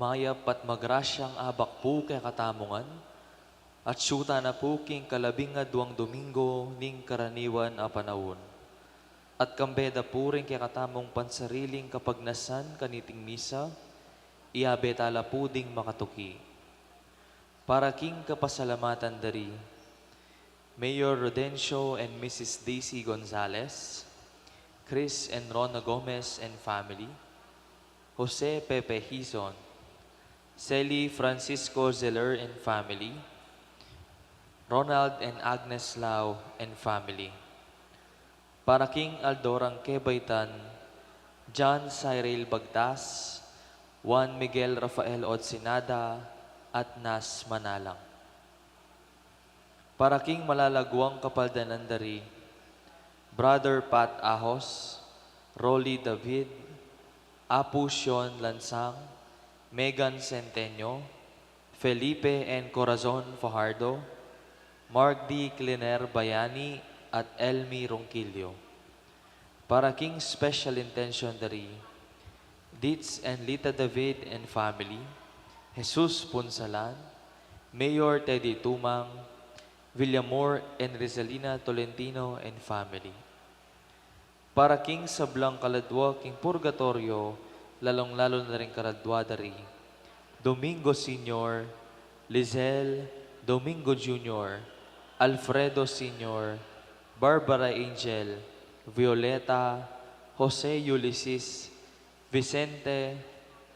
mayap at magrasyang abak po kay katamongan, at syuta na po king kalabing nga duwang domingo ning karaniwan a panawon. At kambeda po rin kay katamong pansariling kapagnasan kaniting misa, iabe tala po ding makatuki. Para king kapasalamatan dari, Mayor Rodencio and Mrs. Daisy Gonzalez, Chris and Rona Gomez and family, Jose Pepe Hizon, Celi Francisco Zeller and family, Ronald and Agnes Lau and family. Para King Aldorang Kebaytan, John Cyril Bagtas, Juan Miguel Rafael Odsinada, at Nas Manalang. Para King Malalagwang Kapaldanandari, Brother Pat Ahos, Rolly David, Apu Sean Lansang, Megan Centenio, Felipe N. Corazon Fajardo, Mark D. Cliner Bayani, at Elmi Ronquillo. Para King Special Intention Dari, Ditz and Lita David and family, Jesus Punsalan, Mayor Teddy Tumang, Villamor and Rizalina Tolentino and family. Para King Sablang Kaladwa, King Purgatorio, lalong-lalo na rin karadwa dari, Domingo Senior, Lizelle, Domingo Junior, Alfredo Senior, Barbara Angel, Violeta, Jose Ulysses, Vicente,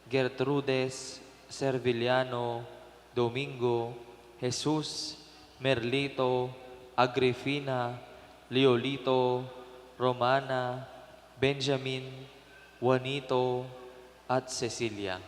Gertrudes, Serviliano, Domingo, Jesus, Merlito, Agrifina, Leolito, Romana, Benjamin, Juanito, at Cecilia.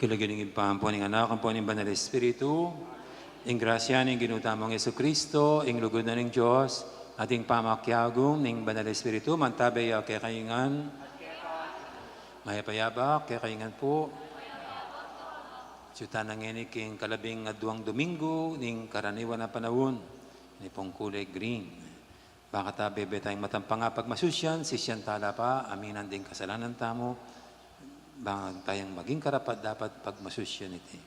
Kilagilingin pa po ng anak, ang po ng Banal Espiritu, ing grasya ng ginutamang Yesu Kristo, ing lugod na ng Diyos, ating pamakyagong ng Banal Espiritu, mantabay kay kayingan, mayapayabak kay kayingan po, Siyuta nanginig king kalabing duwang Domingo, ning karaniwan na panahon, ni pong kulay green. Baka ta bebe tayong matampang nga pagmasusyan, sisyan tala pa, aminan din kasalanan tamo, bang tayong maging karapat dapat pagmasusyan iti.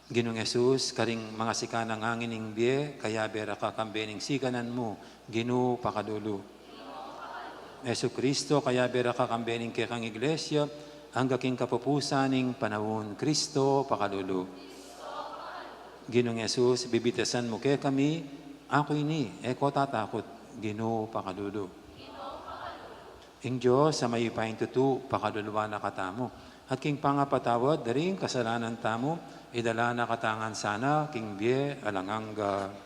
Ginong Jesus, karing mga sikanang angin ng biye, kaya bera kakambening sikanan mo, Ginu pakadulo. Yesu Kristo, kaya bera kakambening kekang iglesia, hangga king kapupusaning panahon, Kristo pakadulo. Ginong Jesus, bibitasan mo kay kami, ako ini, eko tatakot, Ginu pakadulo. Ing Diyos, sa mayipahing tutu, pakaduluwa na katamo. At king pangapatawad, daring kasalanan tamo, idala na katangan sana, king biye, alanganga.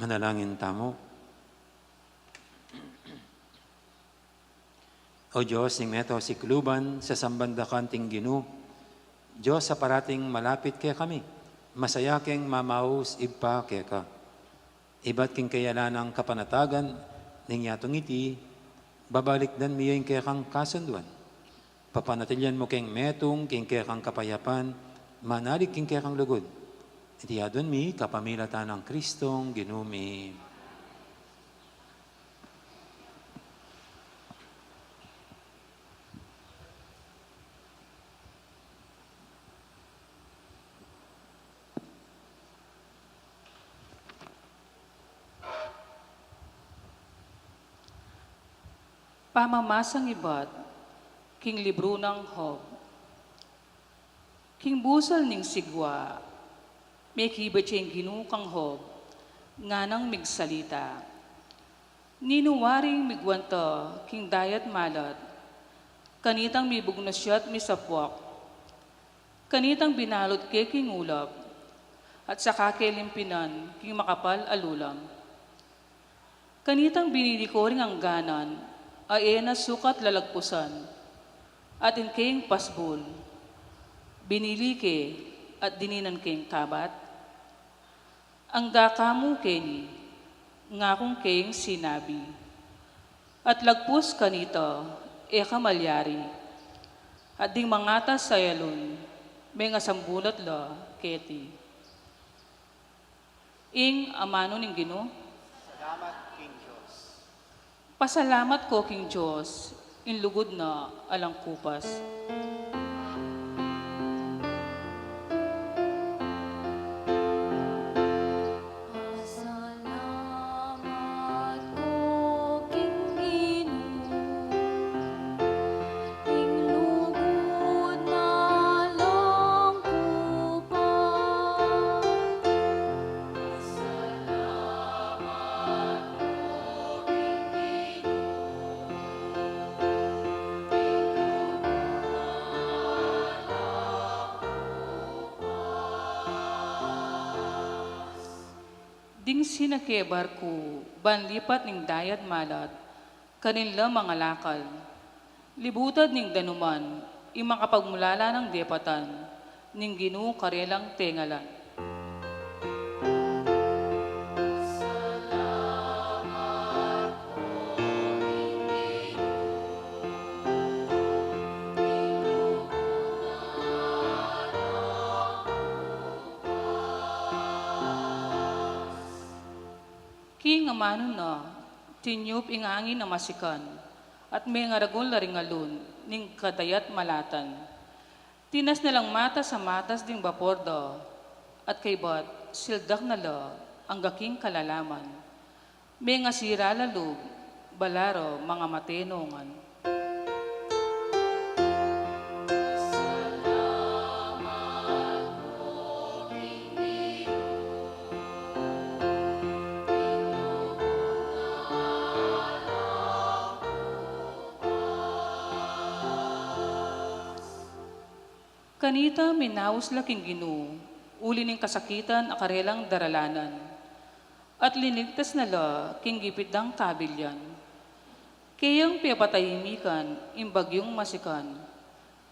Manalangin tamo. O Diyos, ning meto si Kluban sa sambandakan ting Ginu. Diyos, sa parating malapit kay kami, masaya keng mamaus ibpa kay ka. Ibat king kayalan ang kapanatagan, ning yatong iti, babalik dan miyo yung kay kang kasunduan. Papanatilyan mo keng metong, king kay kang kapayapan, manalig king kay kang lugod. Iti adon mi, kapamilatan ng Kristong ginumi. Pamamasang ibat, king libro ng Hob. King busal ning sigwa, may kibat siyang ginukang Hob, nga nang migsalita. Ninuwaring migwanta, king dayat malat, kanitang mibugnasyat misapwak, kanitang binalot ke king ulap, at saka kelimpinan, king makapal alulam. Kanitang binilikoring ang ganan, ay na sukat lalagpusan, at in king pasbul. binili ke at dininan keng tabat, ang dakamu keni, nga kung keng sinabi, at lagpus kanito, kamalyari, at ding mangata sa yalon, may nga sambulat la, keti. Ing amano ning Ginoo, pasalamat ko king Diyos, inlugod na alang kupas. Pasalamat ko king Ginoo, inlugod na lang kupas. Pasalamat ko king Ding sinakebar ko, banlipat ning dayat malat, kanila mga lakal. Libutad ning danuman, imakapagmulala ng depatan, ning Ginoo karelang tengalan. King amano na, tinyup ingangin na masikan, at may ngaragol na ringalun, ning kadayat malatan. Tinas na lang mata sa matas ding bapordo, at kay bat sildak na la, ang gaking kalalaman. May nga sira lalug, balaro mga matenongan. Kanita minaus laking Ginoo, uli ning kasakitan akarelang daralanan, at linigtas na la king gipitdang kabilyan. Kayang piyapatahimikan, imbagyong masikan,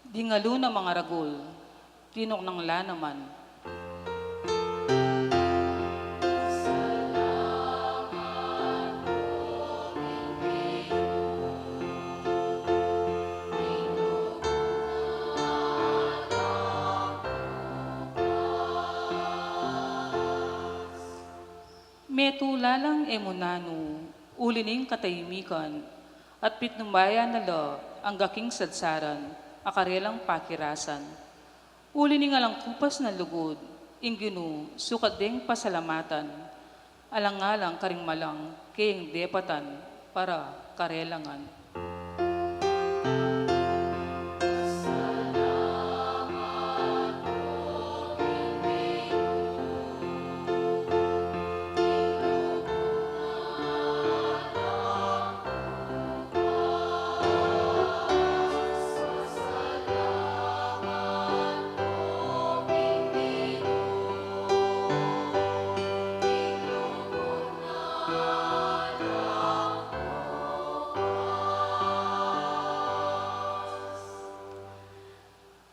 dingalo na mga ragol, tinok ng lanaman. Metulalang emunano, ulining katahimikan, at pitnumbaya na la ang gaking sadsaran, akarelang pakirasan. Ulining alang kupas na lugod, ingginu, sukadeng pasalamatan, alang-alang karing malang, kayang depatan, para karelangan.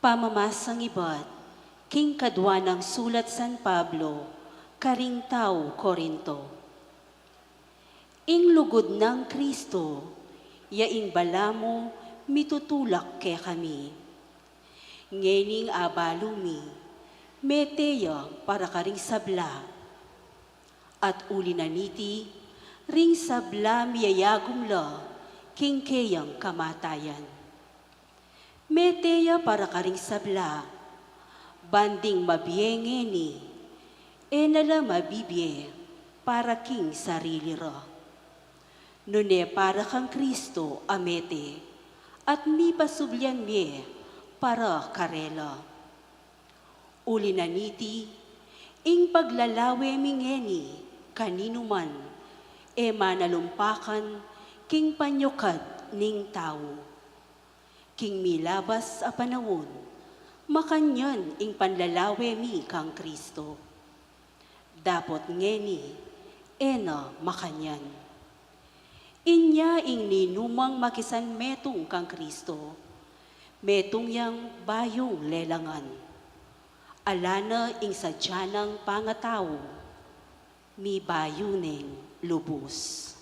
Pamamasang ibat, king kadwa ng sulat San Pablo, karing tao Korinto. Ing lugod ng Kristo, yaing balamo mitutulak ke kami. Ngening abalumi, meteya para karing sabla. At uli na niti, ring sabla miyayagum la, king keyang kamatayan. Meteya para karing sabla, banding mabiyenge ni, enala mabibye para king sarili ra. Nune para kang Kristo amete, at mi pasublyan miye para karela. Uli na niti, ing paglalawe mingeni, kanino man, e manalumpakan, king panyokad ning tao. King milabas a panawon, makanyan ing panlalawe mi kang Kristo. Dapot ngeni, ena makanyan. Inya ing ninumang makisan metong kang Kristo, metong yang bayong lelangan. alana ing sadyanang pangataw, mi bayuning lubos.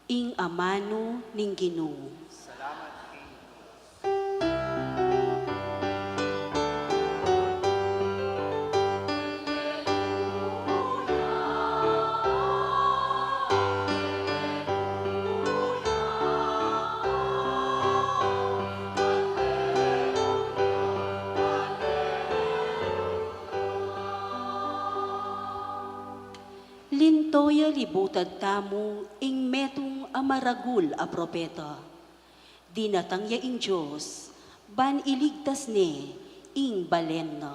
Ing amano ning Ginoo. Lintoya libutad tamo ing metong amaragul a propeta. Dinatangya ing Diyos, ban iligtas ne ing balen na.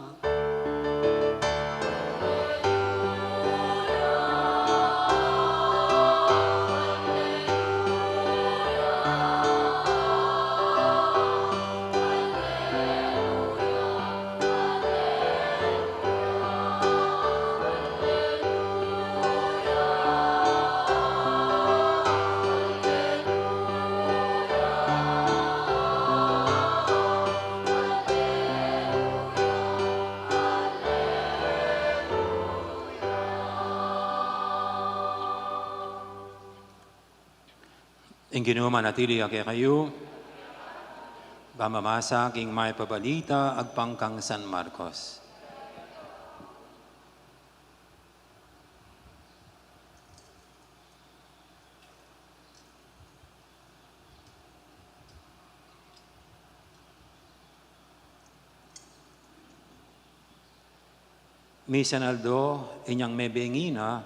Ing Ginoo manatili ake kayo, pamamasa king may pabalita agpangkang San Marcos. Misan Aldo, inyang mebengina,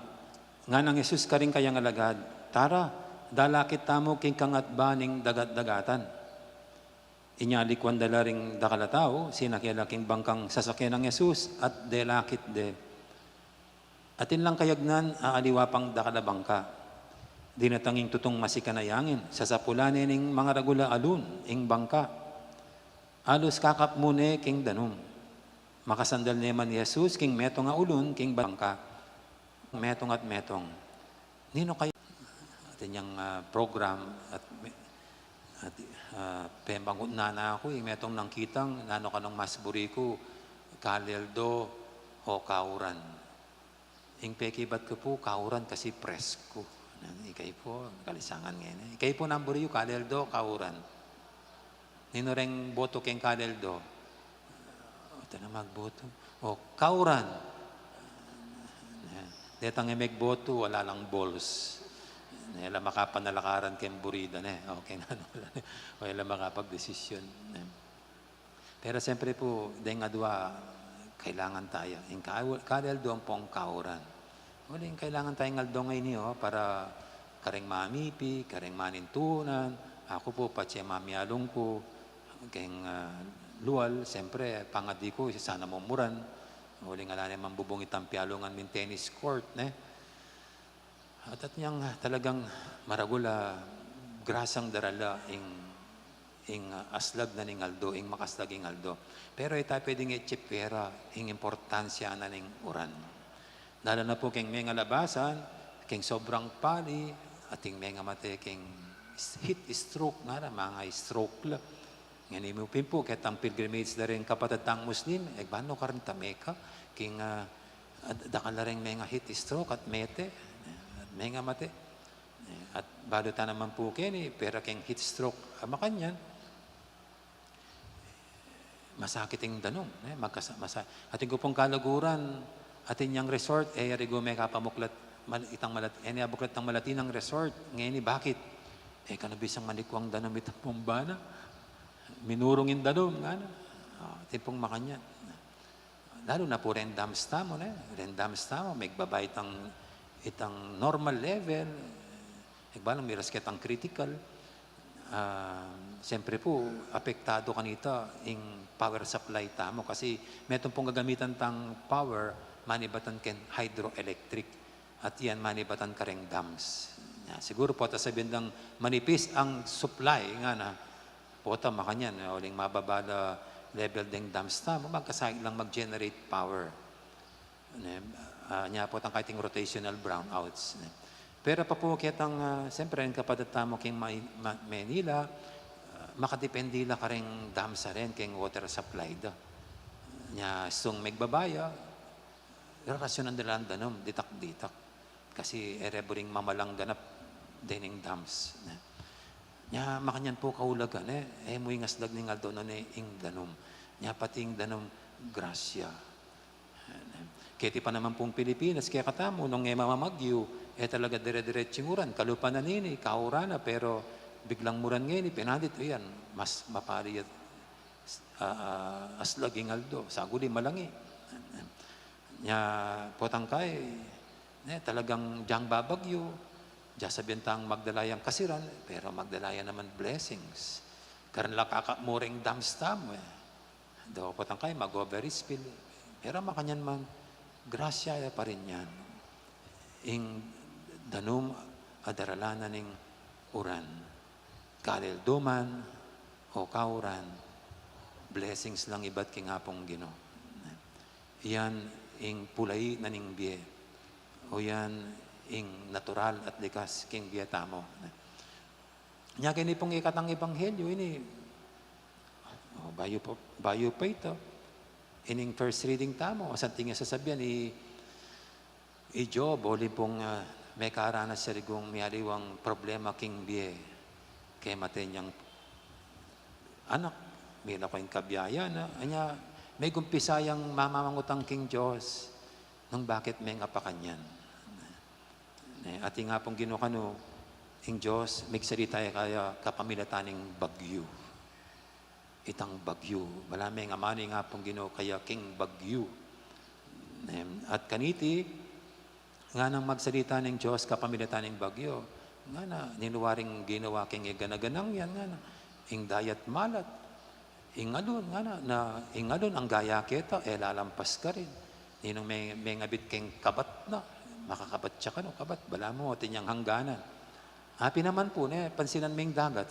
nga nang Jesus ka rin kayang alagad, tara, dalakit tamo king kangat baning dagat-dagatan. Inyalikwan dala ring dakalataw, sinakialaking bangkang sasakyan ng Jesus at delakit de. Atin lang kayagnan, aaliwapang dakalabangka. Dinatanging tutong masikanayangin, sasapulanin ning mga ragula alun, ing bangka. Alos kakap mune king danum. Makasandal neman ni Jesus, king metong nga ulun, king bangka. Metong at metong. Nino kayo? Atin yung program at pembangun na ako, metong nang kitang, nano ka ng masburi ko, kaleldo o kauran. Ing pekibat ko po, kauran kasi presko. Ikay po, kalisangan ngayon. Ikay po namburi yung kaleldo, kauran. Nino ring boto keng kaleldo. Ito na magboto. O kauran. Detang emegboto, wala lang balls. Wala makapanalakaran kayong burida na. Okay na. Wala makapag-desisyon. Pero siyempre po, dahil nga dua, kailangan tayo. Yung kaleldo ang pong kauran. Wala yung kailangan tayong aldo ngayon niyo para kareng mamipi, kareng manintunan. Ako po, patsi mamiyalong ko. Kayong luwal, siyempre, pangadi ko, sana mumuran. Huling nga lang naman bubungit ang piyalungan min tennis court. At niyang talagang maragula, grasang darala ing aslag na ning aldo, ing makaslag ing aldo. Pero ita pwedeng itsipera, ing importansya na ning uran. Lalo na po king mga labasan, king sobrang pali, at ing mga mate king heat stroke nga na, mga stroke la. Ngayon mo po, kahit ang pilgrimage na rin kapatatang Muslim, bano ka rin tameka, king dakala rin mga heat stroke at mete, mga mate. At bado ta naman po kini, pero king heat stroke, makanyan, masakit yung danong. Ating ko pong kalaguran, atin yung resort, rigo may kapamuklat, itang malat, abuklat ng malatinang resort. Ngayon, bakit? Kanabisang manikwang danong itang pumbana. Minurong yung danong, nga na. Atin pong makanyan. Lalo na po rendamstamo, rendamstamo, may babayit itang normal level, balang miras kitang critical. Siyempre po, apektado kanita yung power supply tamo kasi metong pong gagamitan tang power, manibatan ken hydroelectric at yan manibatan kareng dams. Siguro po, sabihin lang manipis ang supply nga na po makanyan, uling mababala level ding dams tamo, magkasahig lang mag-generate power. Niya po ang kating rotational brownouts. Pero pa po kitang, siyempre, kapadatamo king Manila, makadependila ka rin dam sa rin, king water supply da. Nya sung megbabaya, rasyonan nila ang danom, ditak-ditak. Kasi ereburing mamalang ganap dining dams. Nya makanyan po kaulagan mo ingasdag ning aldo no ing danom. Nya pating danom grasya. Kaya pa naman pong Pilipinas, kaya katamo, nung mamamagyo, talaga dire-diretsing kalupan na nini, kaurana, pero biglang muran ngayon, pinadit, yan, mas mapari at aslaging aldo, saguli malangi. Nya potangkay, talagang diyang babagyo, diya sa bintang magdalayang kasiran, pero magdalayan naman blessings. Karan lang kakamuring dams tamo Do potangkay, mag-overspill. Pero makanyan man, grasya pa rin yan. Ing danum adaralanan ning uran. Kalil duman o kauran, blessings lang iba't kingapong Ginoo. Yan ing pulay na ning biye. O yan ing natural at likas king biye tamo. Nya kini pong ikatang ebanghelyo ini bayo pa ito. Ining first reading tamo, asan tingin sasabihan i Job, oli pong may karanas sa rigong miyaliwang problema king biye. Kaya matay niyang anak, may ko yung kabiyaya na, anya, may gumpisayang mamamangutang king Diyos, nang bakit may nga pa kanyan. At nga pong ginukano, ing Diyos, may salita kaya kapamilataning bagyo. Itang bagyo. Malamay nga mani nga pong Ginoo kaya king bagyo. At kaniti, nga nang magsalita ng Diyos kapamilatan ng bagyo, nga na ninuwaring ginawa king iganaganang yan, nga na ing dayat malat, ingalon, nga na ingalon ang gaya kita, lalampas ka rin. Ninong may ngabit king kabat na, makakabat siya ka no, kabat, bala mo, tinyang hangganan. Happy naman po, pansinan may dagat,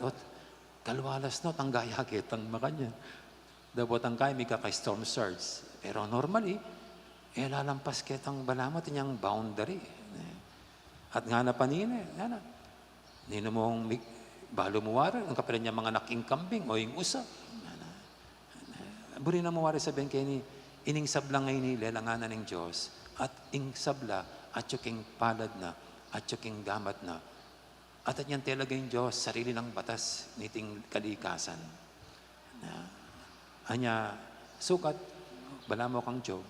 kalwalas no, tanggaya kitang makanyan. Dapat ang kaya may kaka-storm surge. Pero normally, lalampas kitang balamot niyang boundary. At nga na panina, nga na. Nino mong balo muwara, ang kapalan niya mga naking kambing o yung usa. Buri na muwara sabihin kayo ni, ining sabla ngayon ni lelanganan ng Diyos, at ing sabla, at yung palad na, at yung gamat na, at yan talaga yung Diyos, sarili ng batas, niting kalikasan. Anya, sukat, bala mo kang Job,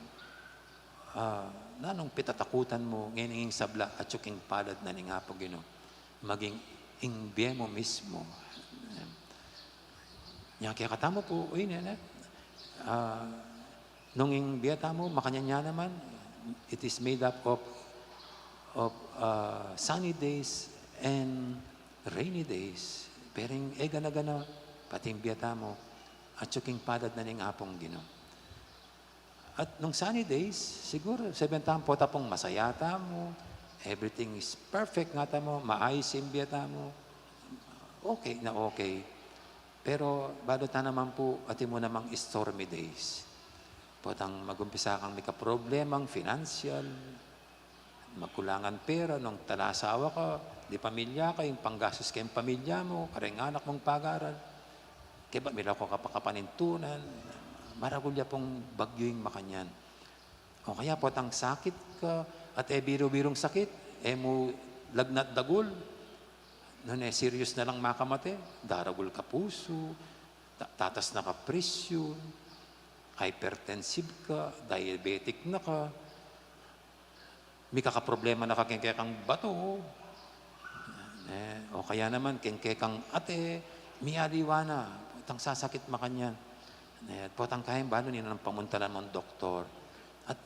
nanong pitatakutan mo, ngayon sabla, at yung palad na ni nga po Ginoo, maging ingbiye mo mismo. Nya kaya katamo po, nung ingbiye tamo, makanya naman, it is made up of sunny days and rainy days. Pero yung gana-gana, pati yung biyata mo, at yung palad na ning apong Ginoo. At nung sunny days, siguro, 7 taong po tapong masayata mo, everything is perfect nga mo, maayos yung biyata mo, okay na okay. Pero, balota naman po, ati mo namang stormy days. Potang magumpisa kang may kaproblemang financial, magkulangan pera, nung talasawa ka, di pamilya ka, yung panggastos kayong pamilya mo, kareng anak mong pag-aral, kaya ba mila ko kapakapanintunan, maragulya pong bagyo yung makanyan. O kaya potang sakit ka, at biro-birong sakit, mo lagnat dagul, noon serious na lang makamate, daragul ka puso, tatas na ka presyon, hypertensive ka, diabetic na ka, may kakaproblema na kakengkekang bato, o kaya naman kengkekang ate, miyadiwa na, potang sasakit makanyan. Potang kayang balo nila ng pamuntalan mong doktor. At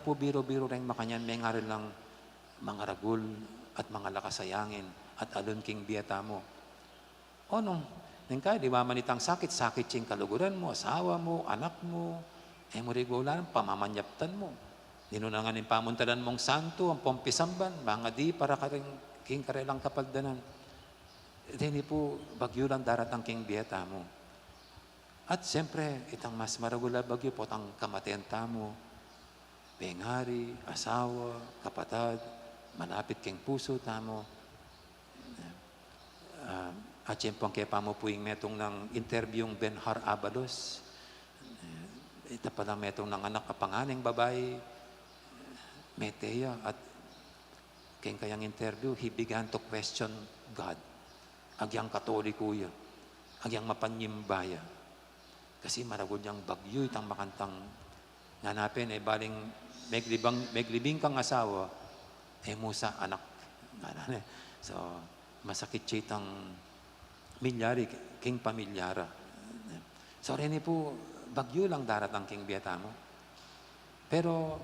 po biro-biro rin makanyan, may nga rin lang mga ragul at mga lakasayangin at alun king biyata mo. O nung kaya, di ba manitang sakit ching kaluguran mo, asawa mo, anak mo, mo regular, pamamanyaptan mo. Ninunangan ng pamuntalan mong santo, ang pompisamban, mga di para king karelang kapagdanan. Hindi po, bagyo lang daratang king biyata mo. At siyempre, itang mas maragula bagyo po, tang kamatayan mo, pengari, asawa, kapatad, malapit king puso tamo. At siyempre, kaya pa mo po yung metong ng interviewing Benhar Abalos. ita pala metong nanganak kapanganing babae, Metea, at kaya kayang interview, he began to question God. Agyang katoliko ya, agyang mapanyimbaya. Kasi maragod niyang bagyo, itang makantang nanapin, baling meglibing kang asawa, musa anak. So, masakit siya itang milyari, king pamilyara. So, rin po, bagyo lang daratang king biyata mo. Pero,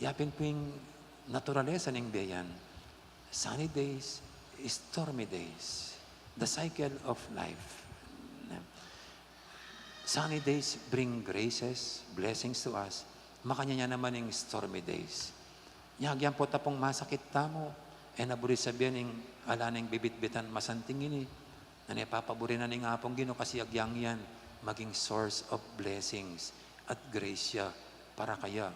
yapin po yung naturalesa ng biyan. Sunny days, stormy days. The cycle of life. Sunny days bring graces, blessings to us. Makanya niya naman yung stormy days. Yagyan po tapong masakit tamo. Naburi sabihan yung ala ng bibit-bitan masanting ini. Na napapaburi na ng apong Ginoo kasi agyang yan maging source of blessings at gracia para kaya.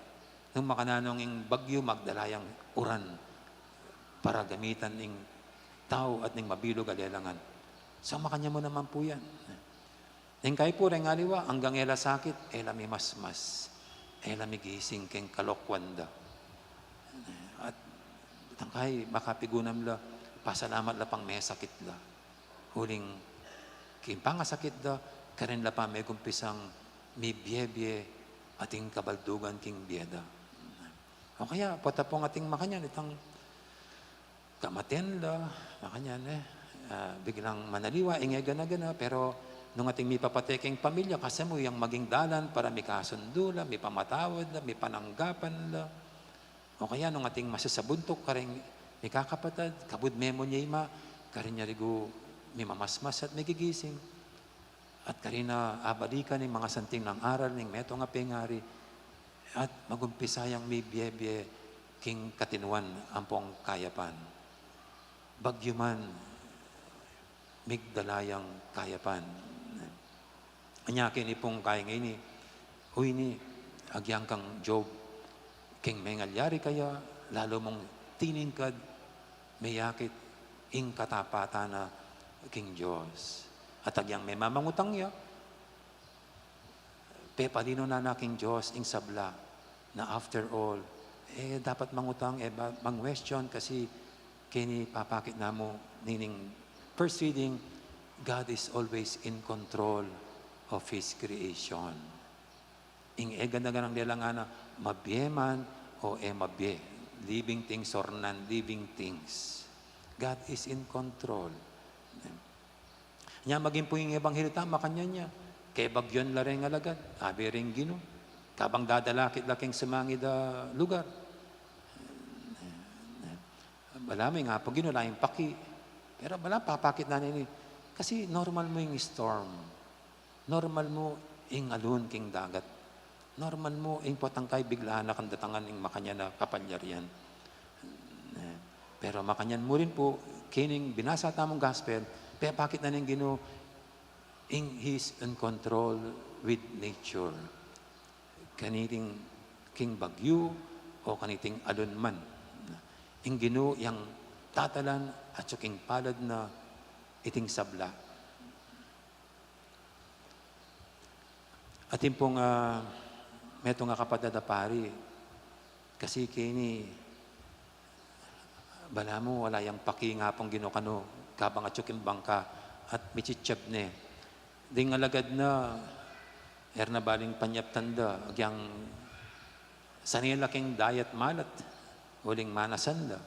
Nung makananong yung bagyo, magdalayang uran para gamitan ng tao at ng mabilog alelangan. So makanya mo naman po yan. Neng kay po rin aliwa, hanggang ela sakit, ela may masmas. Ela may gising keng kalokwanda. At tangkay, makapigunam la, pasalamat la pang may sakit la. Huling, kimpangasakit la, karin la pa may kumpisang may biyebye ating kabaldugan king biyeda. O kaya, patapong ating makanyan, itang kamaten la, makanyan biglang manaliwa, ingay gana-gana, pero nung ating may papateking pamilya, kasi mo yung maging dalan para may kasundo la, may pamatawad la, may pananggapan la. O kaya nung ating masasabuntok, karing may kakapatad, kabud memo niya ima, karin niya rigo may mamasmas at may gigising. At karina abalikan ng mga santing ng aral, ng meto nga pengari, at magumpisayang may biyebye king katinuan ampong kayapan. Bagyo man, migdalayang kayapan. Anyakin ipong kaya ngayon huy ni, agyang kang Job, king mengalyari kaya, lalo mong tiningkad, mayakit, ing katapatan na king Diyos. At agyang may mamangutang ya, palino na na king Diyos, ing sabla, na after all, dapat mangutang, mang-question, kasi kini papakit na mo, nining first reading, God is always in control of His creation. Ing ganda-ganang nila nga na, mabyeman o mabye, living things or non-living things. God is in control. Nya maging po yung ebanghelita, makanya niya, kay bagyon la rin alagad, abi rin Ginoo, kabang dadalakit laking sumangid lugar. Wala may nga po Ginoo, laing paki, pero wala, papakit na nini. Kasi normal mo yung storm. Normal mo yung alun king dagat. Normal mo yung potangkay biglaan na kandatangan yung makanya na kapalyarian. Pero makanyan mo rin po, kining binasa tamong gospel, kaya bakit na nang Ginoo, He's in control with nature. Kaniting king bagyo o kaniting alun man. Ing Ginoo yang tatalan at suking palad na iting sabla. At yung pong meto nga kapatid na pari, kasi kini bala mo wala yung paki nga pong ginukano kabang at suking bangka at michichab ne. Ding alagad na na baling panyap tanda agyang sanila king dayat malat uling manasan la.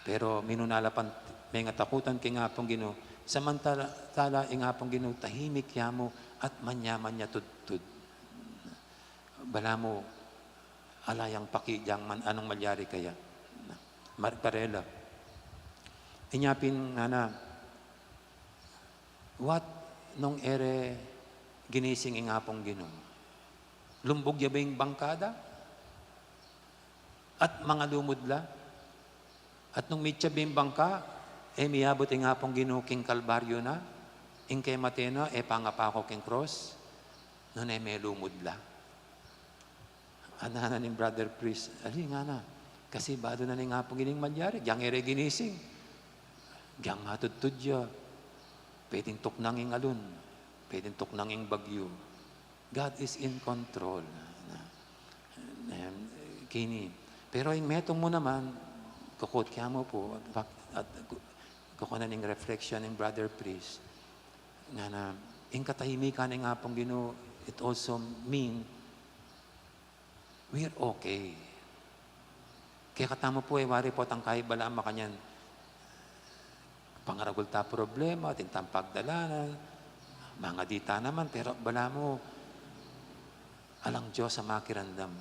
Pero minunalapan may nga takutan king nga pong Ginoo. Samantala ing nga pong Ginoo tahimik yamo at manyaman niya tudtud. Bala mo alayang pakijang man anong malyari kaya. Marparela. Inyapin nga na, what nung ere ginising ing apong Ginoo? Lumbog ya ba yung bangkada? At mga lumudla? At nung mitya ba yung bangka, miyabot ing apong Ginoo king kalbaryo na, ing kay matena, pangapako king cross, nun may lumudla. Anahanan ng brother priest, ali nga na, kasi bado na nga pong gining malyari, gyang ere ginising, gyang matudtudya, pwedeng tuknang ing alun, pwedeng tuknang ing bagyo, God is in control. Kini. Pero yung metong mo naman, kukot kaya mo po, at kukunan ng reflection ng brother priest, na in katahimikan ng nga pong Ginoo, it also mean we're okay. Kaya katamo po wari po tang kay balaan makanyan pangaragol ta problema, tintang pagdalanan, mga dita naman, pero bala mo, alang Diyos sa makirandam.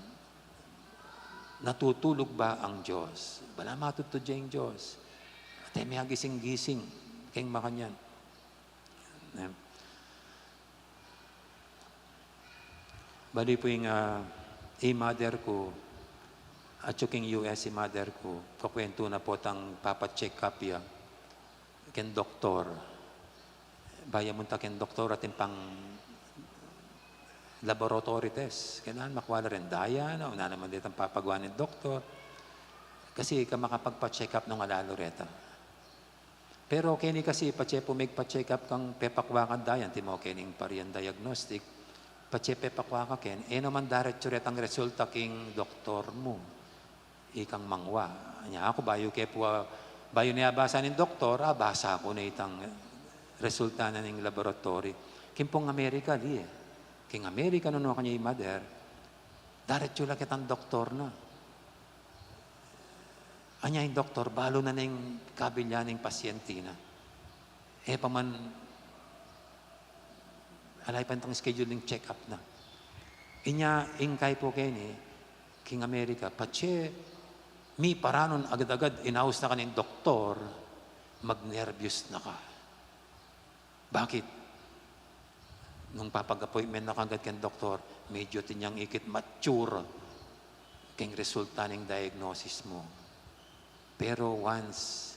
Natutulog ba ang Diyos? Bala matutudya yung Diyos. At may gising-gising, kayong makanyan. Bali po yung mother ko, at yung US mother ko, kakwento na po tang papacheck up ya, ken doktor. Baya mo ta ken doktor at yung pang laboratory test. Kailangan makuha rin daya, na naman dito ang papagawa ng doktor. Kasi ka makapagpa-check up ng alaloreta. Pero kini kasi pachepo magpa-check up kang pepakwa ka dayan, timo kining pariyan diagnostic. Pepakwa ka ken, naman diretso ret ang resulta king doktor mo. Ikang mangwa. Anya ako bayo kay po bayo niya basa ng doktor, basa ko na itang resulta na ng laboratory. Kimpong Amerika di King Amerika no kanya yung mother, diretso lang kitang doktor na. Anya yung doktor, balo na ng kabilya ng pasyente na. Paman, alay pa itong scheduling check-up na. Inya, ingkay po kini, King America, pache, mi paranon agad-agad, inaus na ka ng doktor, mag-nervous na ka. Bakit? Nung papag-appointment na kagad kang doktor, medyo tinyang ikit mature keng resulta ng diagnosis mo. Pero once,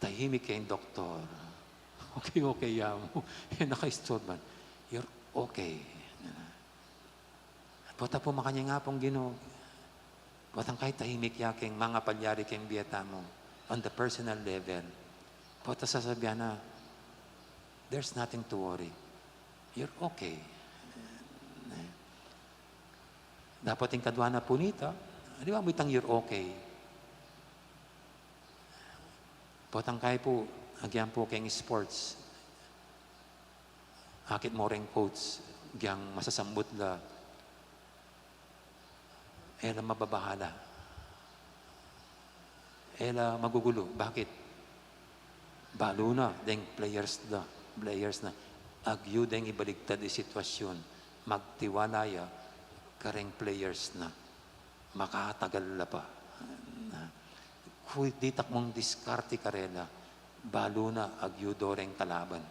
tahimik kayong doktor, okay, mo, naka-installment, you're okay. Pota po makanya nga pong Ginoo, patang kahit tahimik yaking mga palyari keng biyeta mo, on the personal level, pota sasabihan na, there's nothing to worry. You're okay. Dapat yung kadwa na po nito, di ba bitang you're okay? Potang kaya po, agyan po kayong sports. Akit mo rin coach, gyang masasambot la. Ela mababahala. Ela magugulo. Bakit? Balo na, deng players na. Agyo deng ibaligtad di sitwasyon. Magtiwalaya, kareng players na. Makatagal la pa. Kung di takmong diskarte karela, balo na agyo doreng kalaban.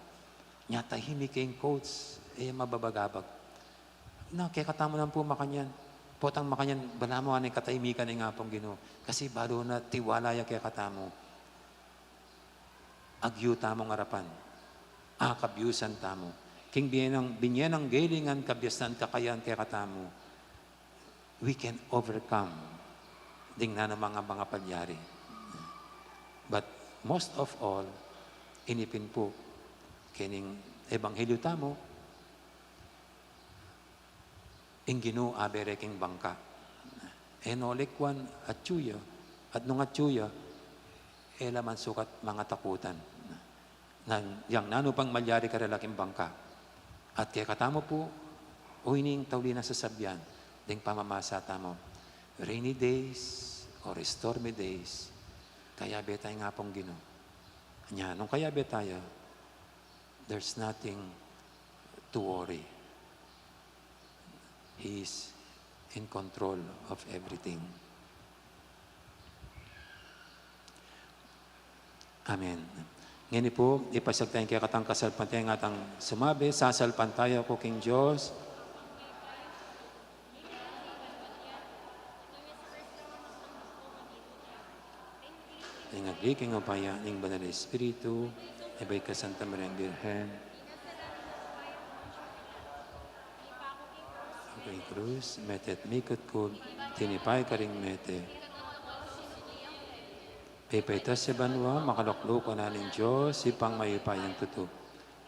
Nya tahimik kayong coach, mababagabag. Kaya katamo lang po makanyan. Potang makanyan, bala mo anong katahimikan ng nga pong Ginoo. Kasi balo na tiwalaya kaya katamo. Agyo tamong harapan. Kabyusan tamo. King binyenang galingan kabyasan kakayan kaya katamo. We can overcome ding na ng mga palyari. But most of all, inipin po kining ebanghelyo tamo ing Ginoo abere king bangka. Enolikwan at tsuya at nung at tsuya man sukat mga takutan. Yang nano pang malyari ka lalaking bangka. At kaya katamo po, uining tawli na sasabyan, ding pamamasa tamo. Rainy days or stormy days, kaya betay nga pong Ginoo. Anya, nung kaya betaya, there's nothing to worry. He is in control of everything. Amen. Ngayon po, ipasag tayong kaya katang kasalpan tayo nga atang sumabi, sasalpan tayo ko King Diyos. Ang agliking upaya ng Banal na Espiritu, iba'y ka Santa Maria Birhen. Okay, Cruz, metet mikot ko, tinipay ka ring mete. Pipaitas sa banwa, makaloklo ko na ng Diyos, ipang mayupayang tuto.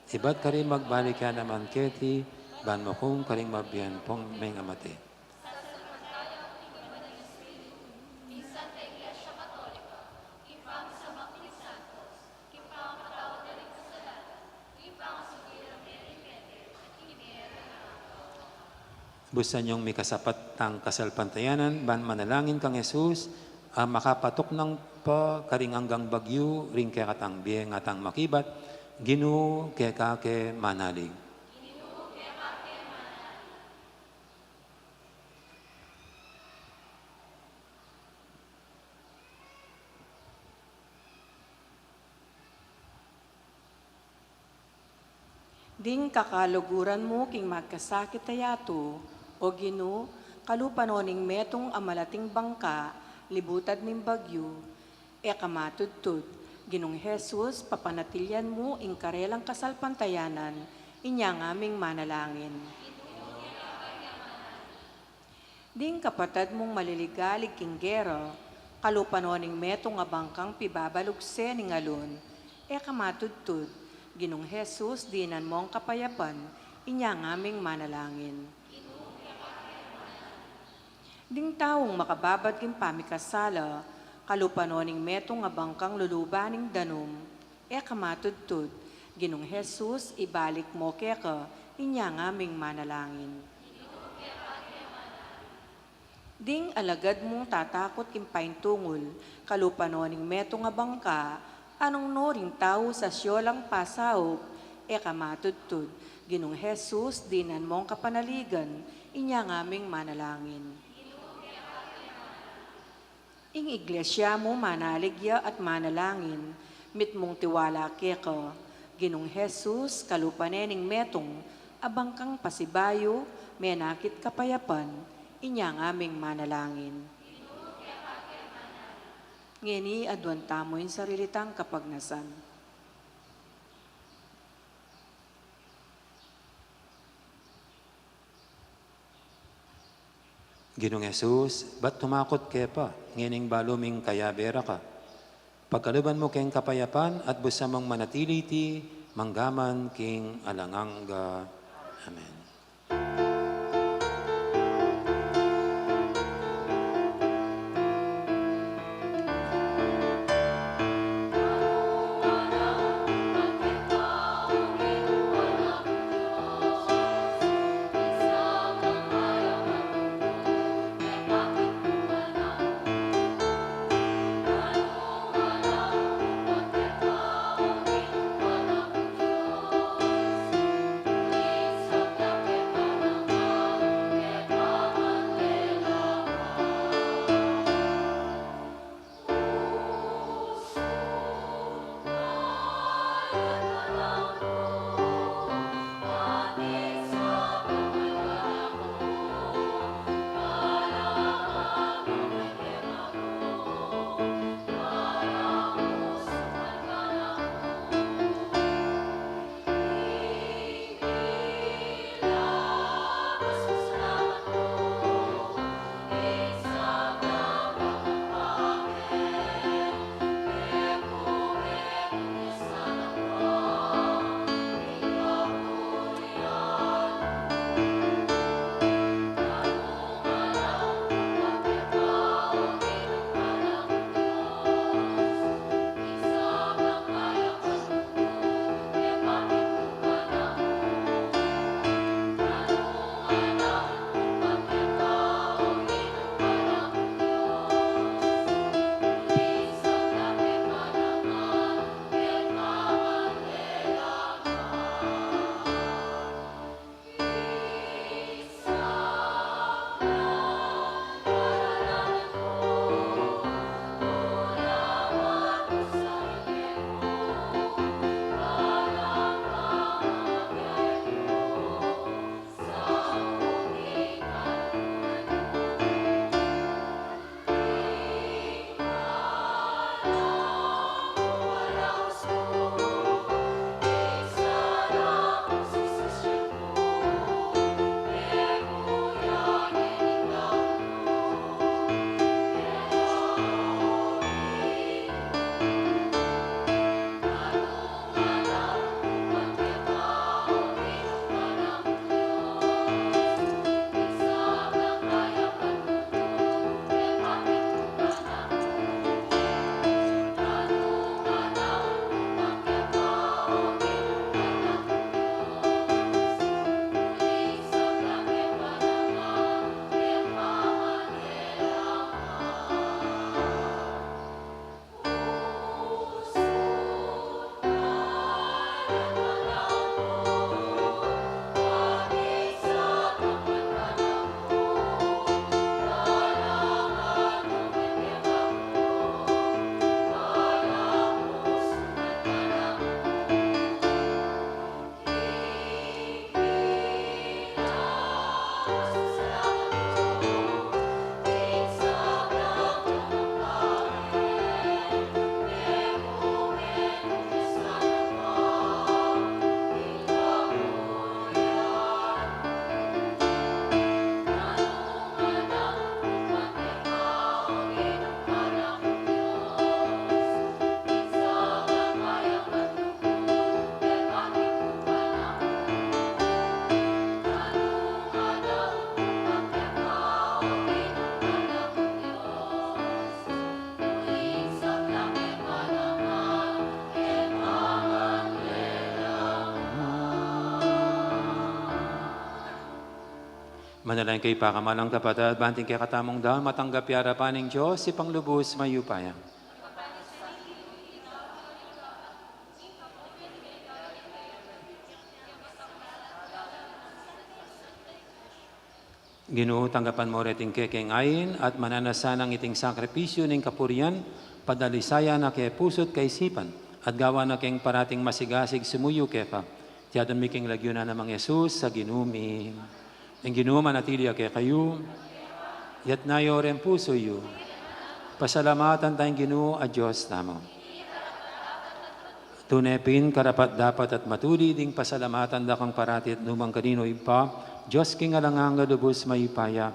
Iba't ka rin magbalik ka naman keti, ban mo kung karing mabiyan pong may amate. Busa niyong may kasapat tang kasalpantayanan, ban manalangin kang Jesus, makapatok ng pa karing hanggang bagyo, ring kaya katang biye nga tang makibat, Ginoo kaya kake manalig. Ding kakaluguran mo king magkasakit tayato, o Ginoo, kalupanoning metong amalating bangka, libutad ning bagyo, e kamatudtud, Ginong Jesus, papanatilyan mo ing karelang kasalpantayanan, inyang aming manalangin. Ding kapatad mong maliligalig king gero, kalupanoning metong abangkang pibabalugse ning alon, e kamatudtud, Ginong Jesus, dinan mo ang kapayapan, inyang aming manalangin. Ding taong makababad king pamikasala, kalupanoning metong abangkang lulubaning danom, e kamatudtud, Ginong Jesus, ibalik mo keka, inyang aming manalangin. Ding alagad mong tatakot king paintungol, kalupanoning metong abangka, anong noring tao sa siyolang pasaop, e kamatudtud, Ginong Jesus, dinan mong kapanaligan, inyang aming manalangin. Ing iglesia mo manaligya at manalangin, mit mong tiwala keka, Ginong Jesus, kalupanening metong, abangkang pasibayo, menakit kapayapan, inyang aming manalangin. Ngeni adwan tamoy sarilitang kapagnasan. Ginong Jesus, ba't tumakot kaya pa? Ngining baluming kayabera ka. Pagkaluban mo keng kapayapan at busa mong manatili ti, manggaman king alanganga. Amen. Manalangin kay pakamalang kapatid, banting kay katamong daon, matanggap yara paning Diyos, si panglubos mayupaya. Ginoo, tanggapan mo reting kekeng ayin at mananasan ang iting sakripisyo ng kapurian, padalisaya na kay pusot kay sipan, at gawa na keng parating masigasig sumuyo kepa. Tiyadon miking lagyo na namang Yesus sa ginumi. Ang ginoo manatili kay kayo, yat nayo rin puso yu. Pasalamatan tayong ginoo a Diyos namo. Tunepin karapat dapat at matuli ding pasalamatan da kang parati at numang kanino ipa, Diyos king alangang galubos mayipaya,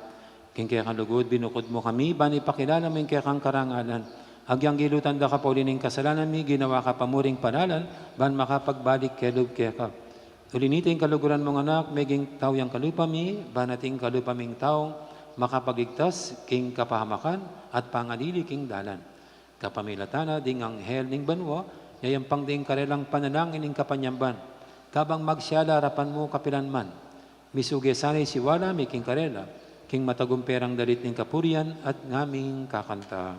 king kaya kalugod binukod mo kami, ban ipakilala mo kaya kang karangalan. Agyang gilutan da ka paulining kasalanan mi, ginawa ka pamuring panalan, ban makapagbalik kelub kaya ka. Ulinitin kaluguran mong anak, meging tao yang kalupami, banating kalupaming taong makapagigtas, king kapahamakan, at pangalili king dalan. Kapamilatana, ding anghel ning banwa, yayampang ding karelang panalangin ning kapanyamban. Kabang magsyala harapan mo kapilanman, misuge sanay siwala, may king karela, king matagumperang dalit ning kapurian, at ngaming kakanta.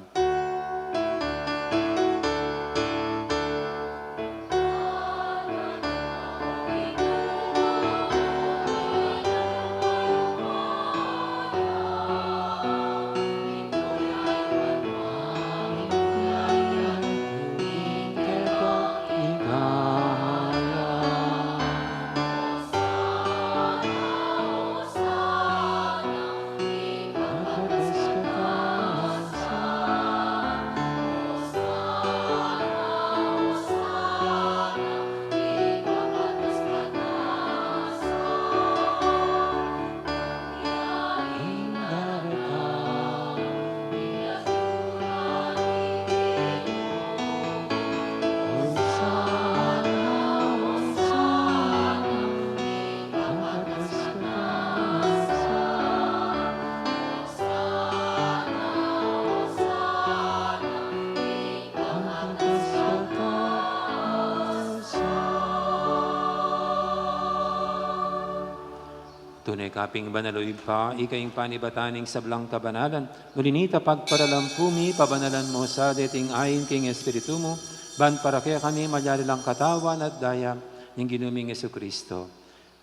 Tunay kaping banaloy pa, ikayong panibataning sablang kabanalan, nulinita pagparalampumi, pabanalan mo sa dating ayin king Espiritu mo, ban para kaya kami malyarilang katawan at daya, ng ginuming Jesucristo.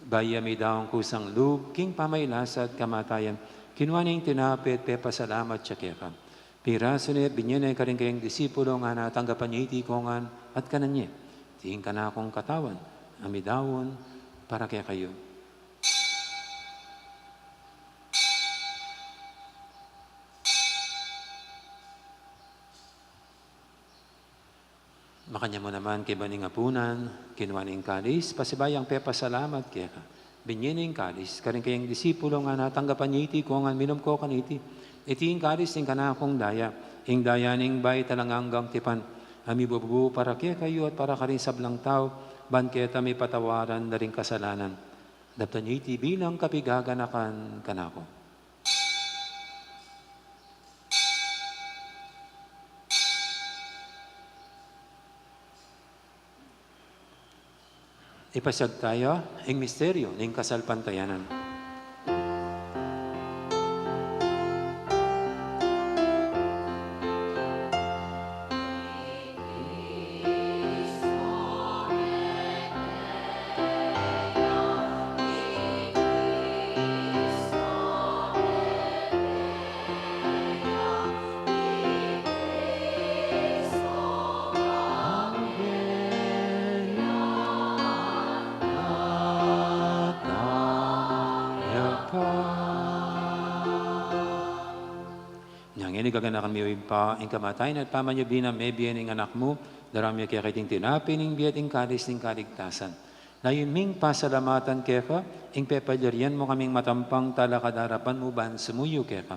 Baya may daong kusang lub, king pamaylasad kamatayan, kinuaning tinapit, pepasalamat siya kaya ka. Piraso niya, binyanay ka rin kayong disipulo nga natanggapan niya itikongan at kananye. Tingin ka na akong katawan, amidawon, para kaya kayo. Makanya mo naman kay baning apunan, kinuaning kalis, pasibayang pepasalamat kaya ka. Binyining kalis, karing kayang disipulo nga natanggapan niya iti, kung nga minom ko kaniti. Iti yung kalis, ing kanakong daya, ing daya ning bay talanganggang tipan. Ami bubu para kaya kayo at para ka rin sablang tao, ban kaya may patawaran na rin kasalanan. Daptan niya iti bilang kapigaganakan kanako. Ipasag tayo ang misteryo ng kasalpantayanan. Ini gaganakan mi pa ing kamatayan at pamanyabina may biyan ing anak mo, darami kaya kiting tinapin ing biyat ing kalis ing kaligtasan. Layon ming pasalamatan kefa, ing pepalyarian mo kaming matampang talakadarapan mo ban sumuyo kefa.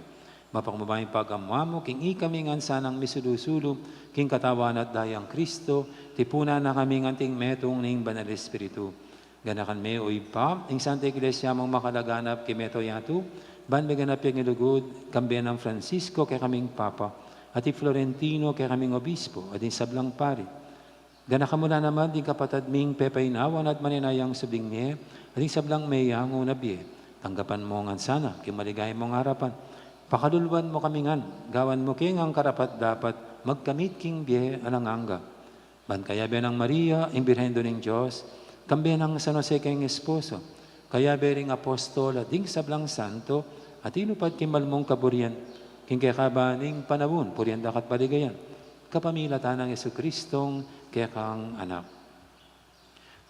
Mapakmabayang pagamwa mo, king ikaming ansanang misulusulo, king katawan at dayang Kristo, tipuna na kaming anting metong ning banal Espiritu. Ganakan me o ipa, ing Santa Iglesia mong makalaganap kimeto yatu, ban meganap yung ilugod, kambiyan ng Francisco kay kaming Papa, at i Florentino kay kaming Obispo, at in sablang pari. Ganaka mo na naman, di kapatad ming pepainawan at maninayang subing niya, at in sablang mayang unabiye, Tanggapan mo nga sana, kimaligay mong harapan. Pakaluluan mo kami ngan, gawan mo king ang karapat dapat, magkamit king biye alanganga. Ban kaya ng Maria, ang Birhen do ng Diyos, kambi ng San Jose king esposo, kaya bering apostol at ding sablang santo, at inupad kimalmong kaburian, king kakabaning panawon, purian dakat paligayan, kapamilatan ng Yesu-Kristong kekang anak.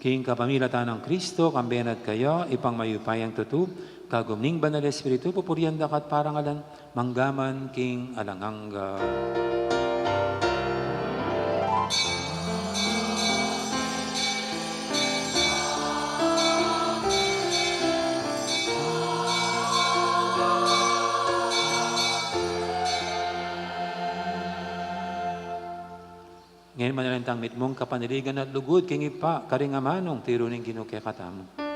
King kapamilatan ng Kristo, kambenat kayo, ipang mayupayang tutu, kagumning banal Espiritu, pupurian dakat parangalan, manggaman king alanganga. Ngayon manalintang mitmong kapaniligan at lugod, king ipa, karingamanong, tiruning kinukekatamo.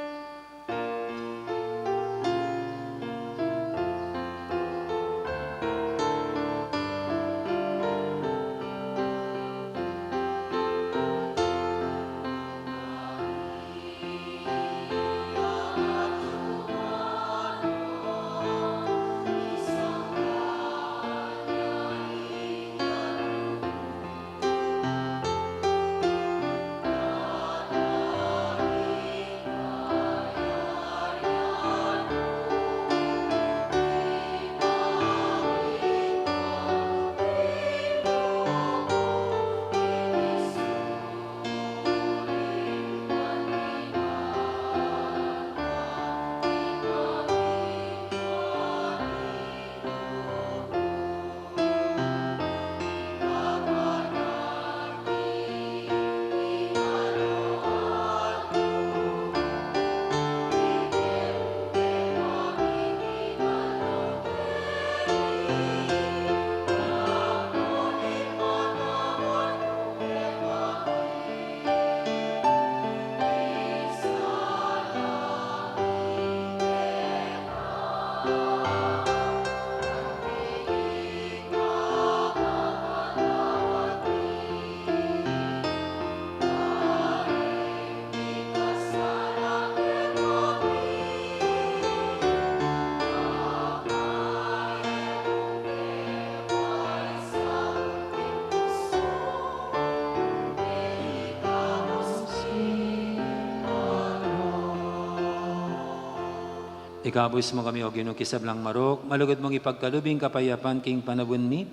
Ikabus mo kami o Ginoo kisablang marok, malugod mong ipagkalubing kapayapan king panabun mi,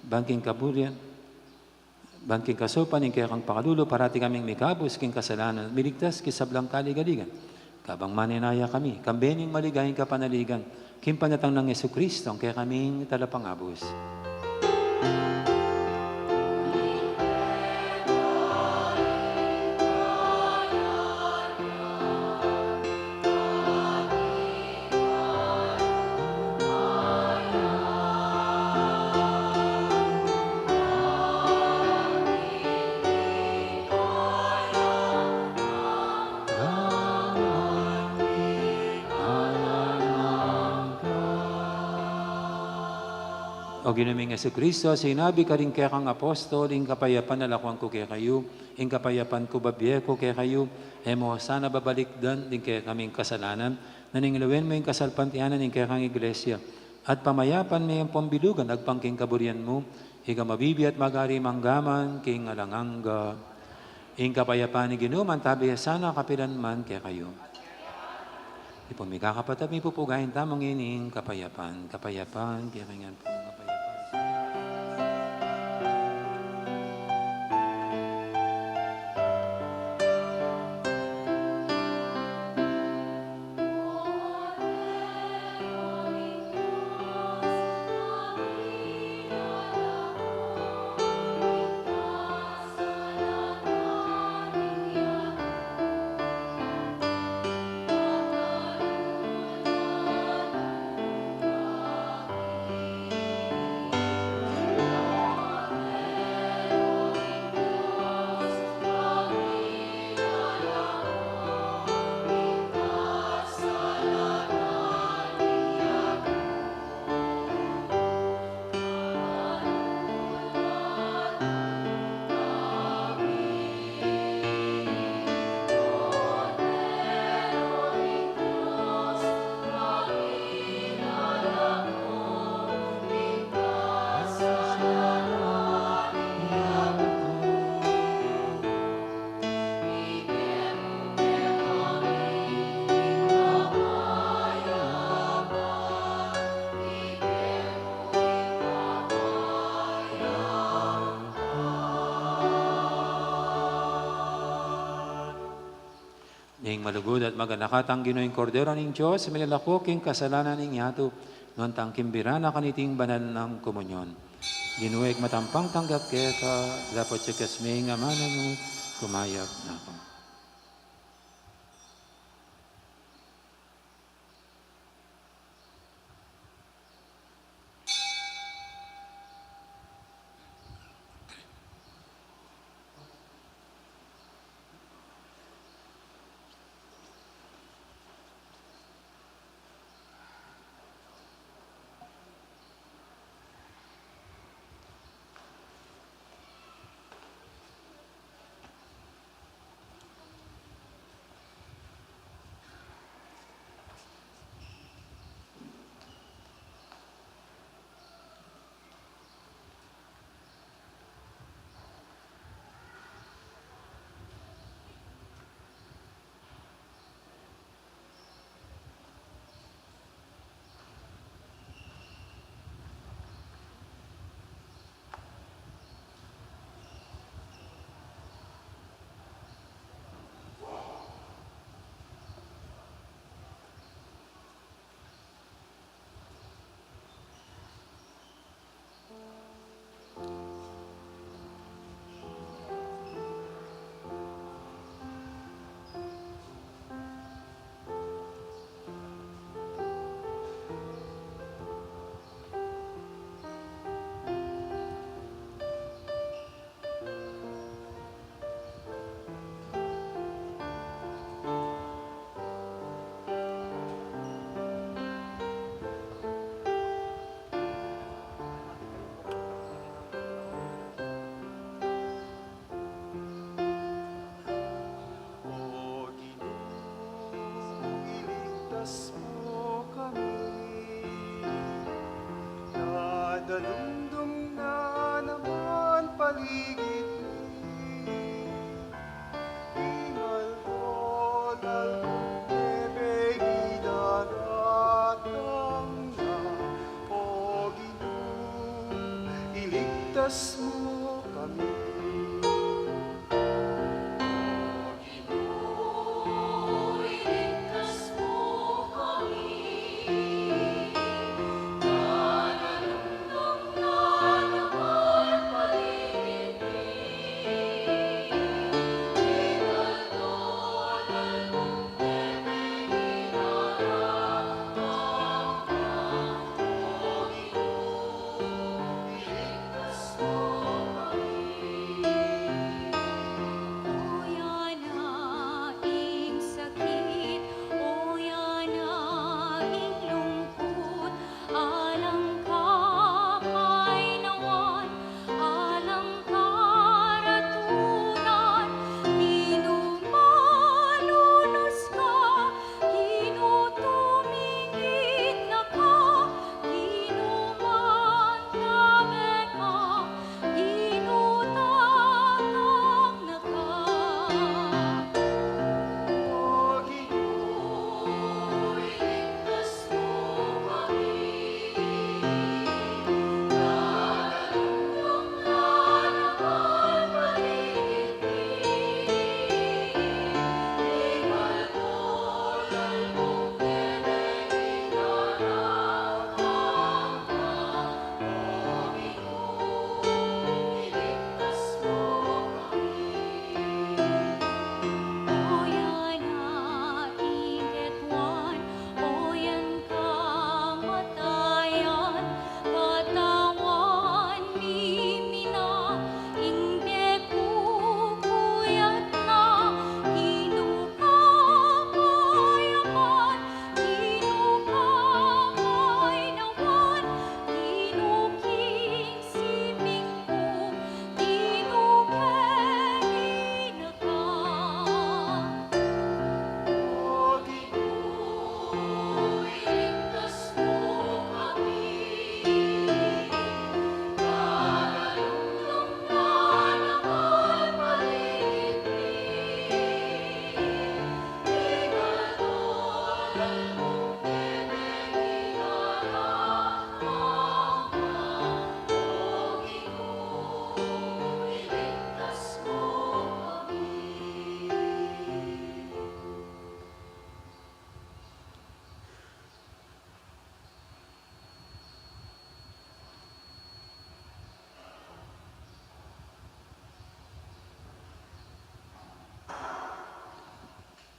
bangking kaburian, bangking kasopan, ing kaya kang pakalulo, parati kaming mikabus king kasalanan, miligtas kisablang kaligaligan. Kabang maninaya kami, kambening maligayang kapanaligan, king panatang ng Yesu-Kristo, kaya kaming talapangabus. O ginaming Yesu-Kristo, sinabi ka rin kaya kang apostol, ing kapayapan na lakwang ko kaya kayo, ing kapayapan ko babiye ko kaya kayo, mo sana babalik dan, ing kaya kaming kasalanan, naningilawin mo yung kasalpantianan, ing kaya kang iglesia, at pamayapan mo yung pambilugan, agpangking kaburian mo, ika mabibi at magari manggaman, king alanganga, ing kapayapan ni Ginuman, tabi sana kapilan man kaya kayo. Di po may kakapatid, may pupugahin tamang ining kapayapan, kaya kanyan po. Ning malugod at maganakatang Ginoong Kordero ning Diyos, milalako king kasalanan ning yato, ngon tang kimbirana kaniting banal ng komunyon. Ginuweg matampang tanggap keta, dapat siya kasmay nga manan mo, kumayag na ako. Iligtas mo kami, nadalumdum na naman paligid ni. Ingal-donal kong bebe, idaratang na, O Ginoo, iligtas mo kami.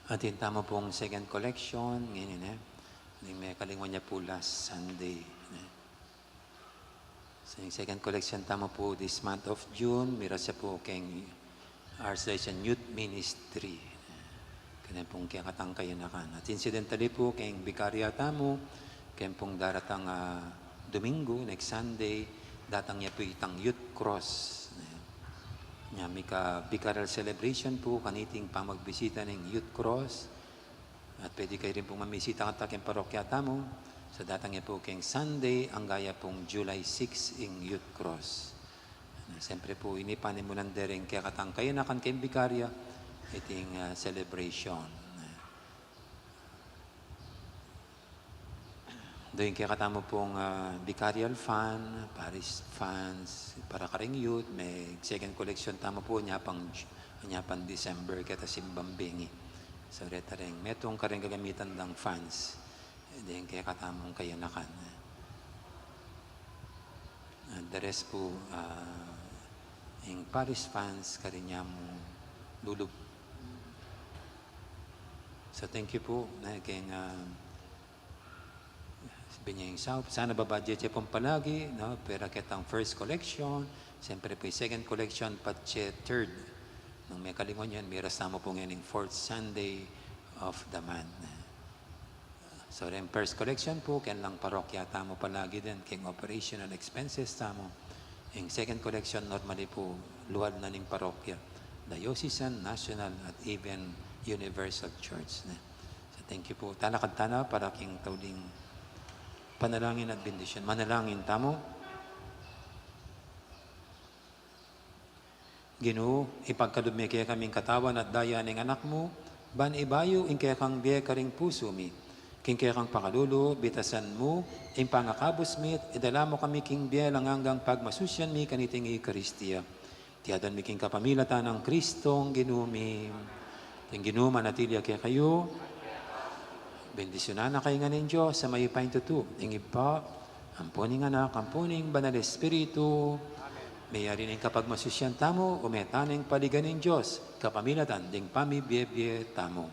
Atin tamo pong second collection, ngayon may kalingwan niya po last Sunday. So yung second collection tamo po this month of June, mira siya po keng Archdiocese Youth Ministry. Kaya pong kaya katangkayan na kan. At incidentally po keng Bikarya tamo, kaya pong daratang Domingo, next Sunday, datang niya po itang Youth Cross. Nya may ka Bicaral celebration po, kaniting pamagbisita ng Youth Cross. At pwede kayo rin pong mamisita ang taking parokya tamo. Sa datang niya po keng Sunday, ang gaya pong July 6 in Youth Cross. Siyempre po, inipanin mo lang dereng kaya katangkayan na kan kay Bikarya, iting celebration. Doon kaya katamo pong Vicarial Fund, Paris Funds, para karing youth, may second collection tamo po niya pang December kaya simbambingi. So reta rin, metong karing gagamitan ng funds. Doon kaya katamong kayanakan. The rest po, yung Paris Funds, karin niya mo lulub. So thank you po, kayong Binyang South. Sana babadget siya pong palagi, no? Pero kitang first collection, siyempre po yung second collection, patche third. Nung may kalingon yan, miras na mo po ngayon yung fourth Sunday of the month. So yung first collection po, kaya lang parokya tamo palagi din, kaya operational expenses tamo. Yung second collection, normally po, luwal na ng parokya. Diocesan, national, at even universal church. So thank you po. Tanakad-tana para king tauling panalangin at bendisyon. Manalangin tamo. Ginoo, ipagkadumi kaya kaming katawan at daya ng anak mo, ban ibayo in kaya kang biya karing puso mi. King kaya kang pakalulo, bitasan mo, in pangakabos mi, idala mo kami king biya lang hanggang pagmasusyan mi kaniting Eucharistia. Tiyadan mi king kapamilata ng Kristong ginumi. Ting ginuma natilya kaya kayo, bendisyonan na kayo nga ng Diyos sa may paintutu. Ingib pa, ampuning anak, ampuning banal Espiritu. Mayari ng kapag masusyan tamo, umetaning paligan ng Diyos. Kapamilatan, ding pamibiyebye tamo.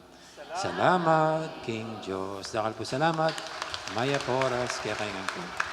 Salamat, King Diyos. Dakal po salamat. Maya po oras, kaya kayo nga po.